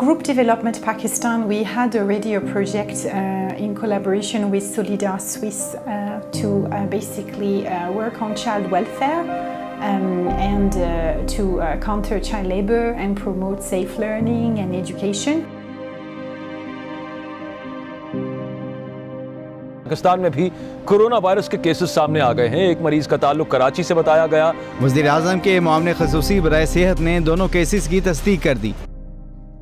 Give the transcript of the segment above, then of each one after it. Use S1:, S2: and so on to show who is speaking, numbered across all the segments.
S1: Group Development Pakistan, we had already a project in collaboration with Solidar Swiss to basically work on child welfare and to counter child labor and promote safe learning and education.
S2: Pakistan میں بھی corona virus کے cases سامنے آ گئے ہیں. ایک مریض کا تعلق کراچی سے بتایا گیا.
S3: وزیر اعظم کے معاون خصوصی برائے صحت نے دونوں کیسز کی تصدیق کر دی.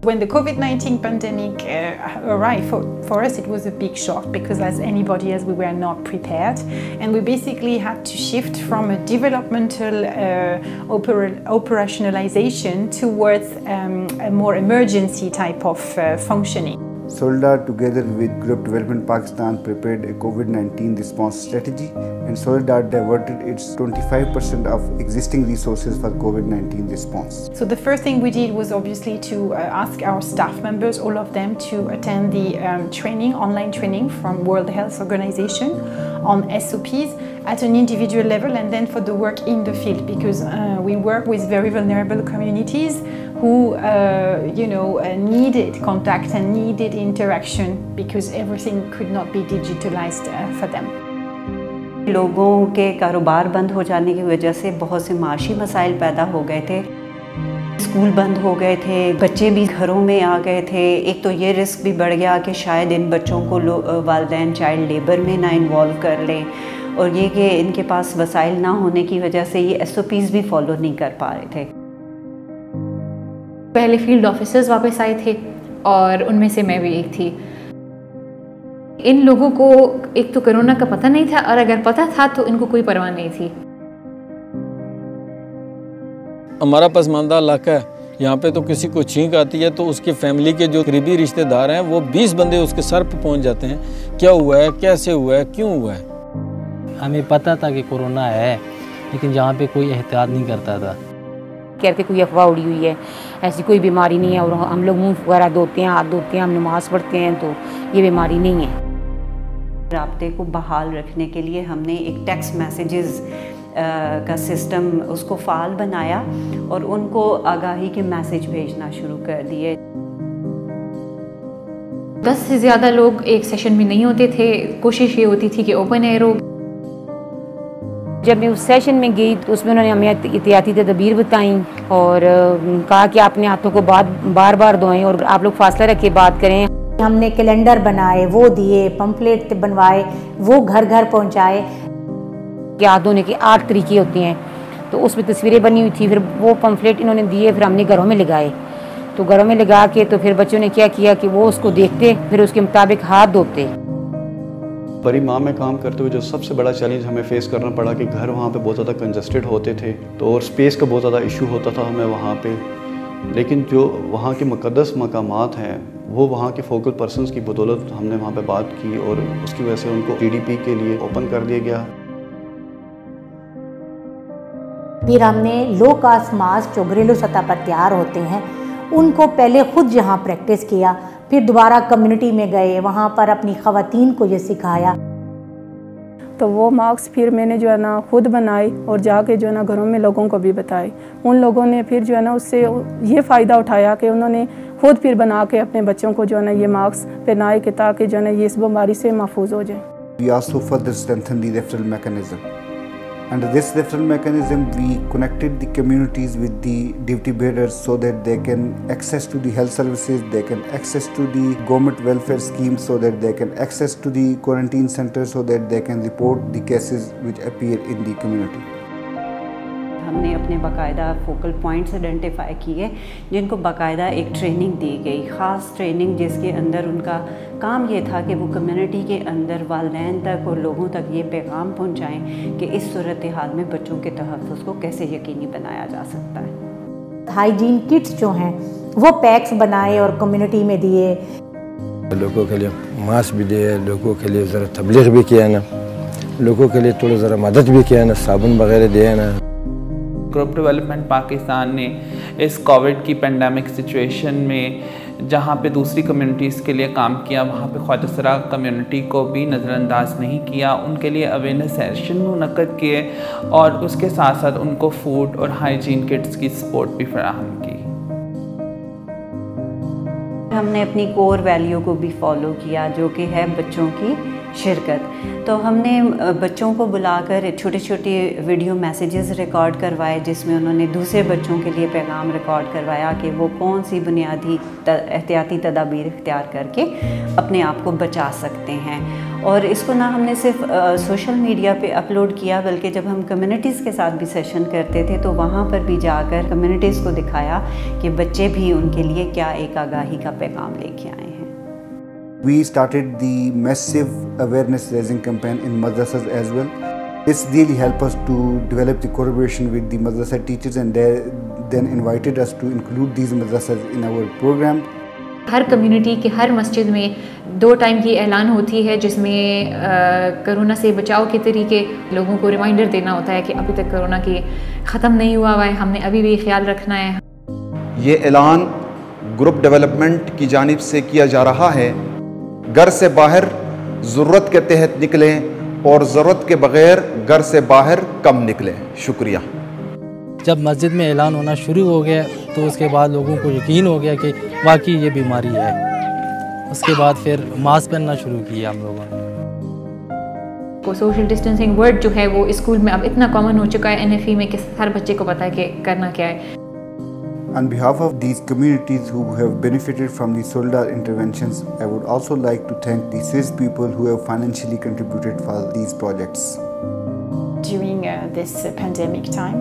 S1: When the COVID-19 pandemic arrived, for us it was a big shock because as anybody else we were not prepared, and we basically had to shift from a developmental operationalization towards a more emergency type of functioning.
S4: Solidar, together with Group Development Pakistan, prepared a COVID-19 response strategy, and Solidar diverted its 25% of existing resources for COVID-19 response.
S1: So the first thing we did was obviously to ask our staff members, all of them, to attend the training, online training from World Health Organization on SOPs at an individual level, and then for the work in the field, because we work with very vulnerable communities who needed contact and needed interaction because everything could not be digitalized for them.
S5: لوگوں کے کاروبار بند ہو جانے کی وجہ سے بہت سے معاشی مسائل پیدا ہو گئے تھے. اسکول بند ہو گئے تھے, بچے بھی گھروں میں آ گئے تھے. ایک تو یہ رسک بھی بڑھ گیا کہ شاید ان بچوں کو والدین چائلڈ لیبر میں نہ انوالو کر لیں, اور یہ کہ ان کے پاس وسائل نہ ہونے کی وجہ سے یہ SOPs بھی فالو نہیں کر پا رہے تھے.
S6: پہلے فیلڈ آفیسرز واپس آئے تھے اور ان میں سے میں بھی ایک تھی. ان لوگوں کو ایک تو کرونا کا پتہ نہیں تھا, اور اگر پتہ تھا تو ان کو کوئی پرواہ نہیں تھی.
S7: ہمارا پسماندہ علاقہ ہے, یہاں پہ تو کسی کو چھینک آتی ہے تو اس کی فیملی کے جو قریبی رشتہ دار ہیں وہ 20 بندے اس کے سر پہ پہنچ جاتے ہیں. کیا ہوا ہے, کیسے ہوا ہے, کیوں ہوا ہے.
S8: ہمیں پتہ تھا کہ کورونا ہے, لیکن جہاں پہ کوئی احتیاط نہیں کرتا تھا.
S9: کہتے کوئی افواہ اڑی ہوئی ہے, ایسی کوئی بیماری نہیں ہے, اور ہم لوگ منہ وغیرہ دھوتے ہیں, ہاتھ دھوتے ہیں, ہم نماز پڑھتے ہیں, تو یہ بیماری نہیں ہے.
S5: رابطے کو بحال رکھنے کے لیے ہم نے ایک ٹیکسٹ میسیجز کا سسٹم اس کو فعال بنایا اور ان کو آگاہی کے میسیج بھیجنا شروع کر دیے.
S6: 10 سے زیادہ لوگ ایک سیشن میں نہیں ہوتے تھے. کوشش یہ ہوتی تھی کہ اوپن ایئر ہو.
S9: جب میں اس سیشن میں گئی تو اس میں انہوں نے ہمیں احتیاطی تدابیر بتائیں اور کہا کہ اپنے ہاتھوں کو بار بار دھوئیں اور آپ لوگ فاصلہ رکھ کے بات کریں.
S10: ہم نے کیلنڈر بنائے, وہ دیے, پمفلیٹ بنوائے, وہ گھر گھر پہنچائے.
S9: کہ ہاتھ دھونے کے 8 طریقے ہوتے ہیں, تو اس میں تصویریں بنی ہوئی تھی. پھر وہ پمفلیٹ انہوں نے دیے, پھر ہم نے گھروں میں لگائے. تو گھروں میں لگا کے تو پھر بچوں نے کیا کیا کہ وہ اس کو دیکھتے, پھر اس کے مطابق ہاتھ دھوتے.
S11: بڑی ماں میں کام کرتے ہوئے جو سب سے بڑا چیلنج ہمیں فیس کرنا پڑا کہ گھر وہاں پہ بہت زیادہ کنجسٹڈ ہوتے تھے, تو اور اسپیس کا بہت زیادہ ایشو ہوتا تھا ہمیں وہاں پہ. لیکن جو وہاں کے مقدس مقامات ہیں وہ وہاں کے فوکل پرسنز کی بدولت ہم نے وہاں پہ بات کی, اور اس کی وجہ سے ان کو GDP کے لیے اوپن کر دیا گیا.
S10: پھر ہم نے لو کاسٹ ماسک جو گھریلو سطح پر تیار ہوتے ہیں ان کو پہلے خود یہاں پریکٹس کیا, پھر دوبارہ کمیونٹی میں گئے, وہاں پر اپنی خواتین کو یہ سکھایا.
S12: تو وہ ماسک پھر میں نے جو ہے نا خود بنائے اور جا کے جو ہے نا گھروں میں لوگوں کو بھی بتائے. ان لوگوں نے پھر جو ہے نا اس سے یہ فائدہ اٹھایا کہ انہوں نے خود پھر بنا کے اپنے بچوں کو جو ہے نا یہ ماسک پہنائے کہ تاکہ جو ہے نا یہ اس بیماری سے محفوظ ہو جائیں.
S4: We also further strengthened the referral mechanism. Under this referral mechanism, we connected the communities with the duty bearers so that they can access to the health services, they can access to the government welfare schemes, so that they can access to the quarantine centers, so that they can report the cases which appear in the community.
S5: ہم نے اپنے باقاعدہ focal points identify کیے جن کو باقاعدہ ایک training دی گئی, خاص ٹریننگ جس کے اندر ان کا کام یہ تھا کہ وہ کمیونٹی کے اندر والدین تک اور لوگوں تک یہ پیغام پہنچائیں کہ اس صورتحال میں بچوں کے تحفظ کو کیسے یقینی بنایا جا سکتا ہے.
S10: ہائیجین کٹس جو ہیں وہ پیکس بنائے اور کمیونٹی میں دیے.
S13: لوگوں کے لیے ماسک بھی دیے, لوگوں کے لیے ذرا تبلیغ بھی کیا نا, لوگوں کے لیے تھوڑا ذرا مدد بھی کیا نا, صابن وغیرہ دیا نا.
S14: گروپ ڈیولپمنٹ پاکستان نے اس کووڈ کی پینڈیمک سچویشن میں جہاں پہ دوسری کمیونٹیز کے لیے کام کیا, وہاں پہ خواجہ سرا کمیونٹی کو بھی نظر انداز نہیں کیا. ان کے لیے اویئرنیس سیشن منعقد کیے اور اس کے ساتھ ساتھ ان کو فوڈ اور ہائیجین کٹس کی سپورٹ بھی فراہم کی.
S5: ہم نے اپنی کور ویلیو کو بھی فالو کیا جو کہ ہے بچوں کی شرکت. تو ہم نے بچوں کو بلا کر چھوٹے چھوٹے ویڈیو میسیجز ریکارڈ کروائے جس میں انہوں نے دوسرے بچوں کے لیے پیغام ریکارڈ کروایا کہ وہ کون سی بنیادی احتیاطی تدابیر اختیار کر کے اپنے آپ کو بچا سکتے ہیں. اور اس کو نہ ہم نے صرف سوشل میڈیا پہ اپلوڈ کیا بلکہ جب ہم کمیونٹیز کے ساتھ بھی سیشن کرتے تھے تو وہاں پر بھی جا کر کمیونٹیز کو دکھایا کہ بچے بھی ان کے لیے کیا ایک آگاہی کا پیغام لے کے آئے ہیں.
S4: We started the massive awareness raising campaign in madrasas as well. This really helped us to develop the collaboration with the madrasa teachers and they then invited us to include these madrasas in our program.
S6: Hare community کے ہر مسجد میں 2 time کی اعلان ہوتی ہے جس میں corona سے بچاؤ کے طریقے لوگوں کو ریمائنڈر دینا ہوتا ہے کہ ابھی تک کرونا کی ختم نہیں ہوا ہے, ہم نے ابھی بھی خیال رکھنا ہے.
S15: یہ اعلان گروپ ڈیولپمنٹ کی جانب سے کیا جا رہا ہے. گھر سے باہر ضرورت کے تحت نکلیں اور ضرورت کے بغیر گھر سے باہر کم نکلیں. شکریہ.
S8: جب مسجد میں اعلان ہونا شروع ہو گیا تو اس کے بعد لوگوں کو یقین ہو گیا کہ واقعی یہ بیماری ہے. اس کے بعد پھر ماسک پہننا شروع کیا ہم لوگوں نے.
S6: کو سوشل ڈسٹینسنگ ورڈ جو ہے وہ اسکول میں اب اتنا کامن ہو چکا ہے NFE میں کہ ہر بچے کو پتہ ہے کہ کرنا کیا ہے.
S4: On behalf of these communities who have benefited from the Soldar interventions, I would also like to thank the Swiss people who have financially contributed for these projects.
S1: During this pandemic time,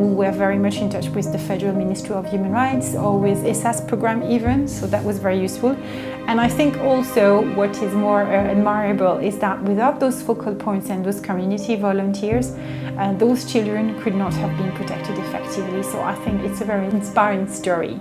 S1: we were very much in touch with the Federal Ministry of Human Rights or with ESA's program even, so that was very useful. And I think also what is more admirable is that without those focal points and those community volunteers, those children could not have been protected effectively. So I think it's a very inspiring story.